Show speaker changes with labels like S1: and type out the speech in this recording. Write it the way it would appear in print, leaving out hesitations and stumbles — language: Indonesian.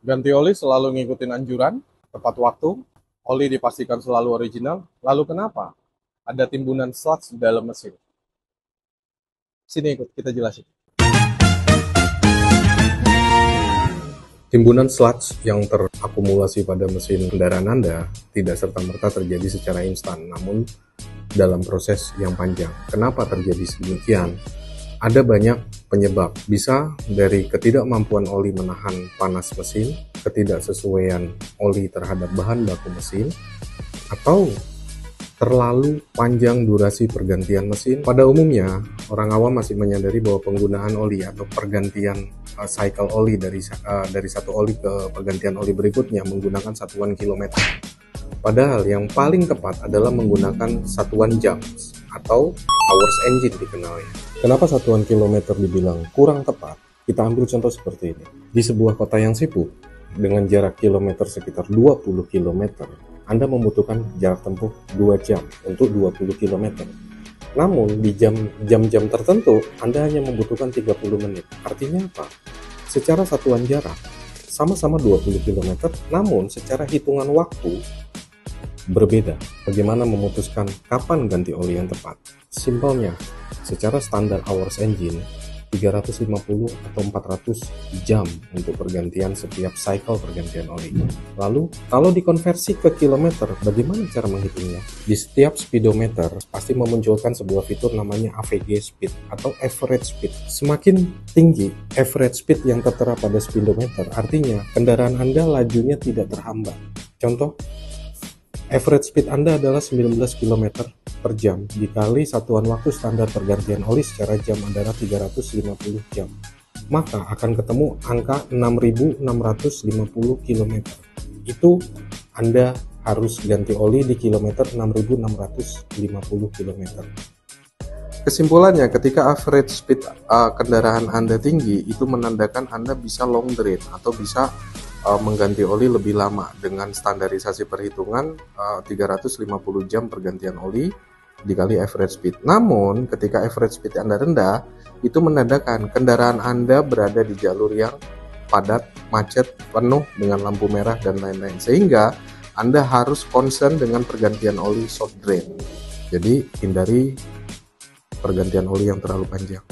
S1: Ganti oli selalu ngikutin anjuran, tepat waktu, oli dipastikan selalu original. Lalu kenapa ada timbunan sludge di dalam mesin? Sini ikut kita jelasin. Timbunan sludge yang terakumulasi pada mesin kendaraan Anda tidak serta-merta terjadi secara instan, namun dalam proses yang panjang. Kenapa terjadi sedemikian? Ada banyak penyebab, bisa dari ketidakmampuan oli menahan panas mesin, ketidaksesuaian oli terhadap bahan baku mesin, atau terlalu panjang durasi pergantian mesin. Pada umumnya, orang awam masih menyadari bahwa penggunaan oli atau pergantian cycle oli dari satu oli ke pergantian oli berikutnya menggunakan satuan kilometer. Padahal yang paling tepat adalah menggunakan satuan jam atau hours engine dikenalnya. Kenapa satuan kilometer dibilang kurang tepat? Kita ambil contoh seperti ini. Di sebuah kota yang sibuk, dengan jarak kilometer sekitar 20 km, Anda membutuhkan jarak tempuh 2 jam untuk 20 km. Namun, di jam-jam tertentu, Anda hanya membutuhkan 30 menit. Artinya apa? Secara satuan jarak, sama-sama 20 km, namun secara hitungan waktu, berbeda. Bagaimana memutuskan kapan ganti oli yang tepat? Simpelnya, secara standar hours engine, 350 atau 400 jam untuk pergantian setiap cycle pergantian oli. Lalu, kalau dikonversi ke kilometer, bagaimana cara menghitungnya? Di setiap speedometer pasti memunculkan sebuah fitur namanya AVG speed atau average speed. Semakin tinggi average speed yang tertera pada speedometer, artinya kendaraan Anda lajunya tidak terhambat. Contoh, average speed Anda adalah 19 km per jam dikali satuan waktu standar pergantian oli secara jam adalah 350 jam. Maka akan ketemu angka 6.650 km. Itu Anda harus ganti oli di kilometer 6.650 km. Kesimpulannya, ketika average speed kendaraan Anda tinggi, itu menandakan Anda bisa long drain atau bisa mengganti oli lebih lama dengan standarisasi perhitungan 350 jam pergantian oli dikali average speed. Namun ketika average speed Anda rendah, itu menandakan kendaraan Anda berada di jalur yang padat, macet, penuh dengan lampu merah dan lain-lain, sehingga Anda harus concern dengan pergantian oli short drain. Jadi hindari pergantian oli yang terlalu panjang.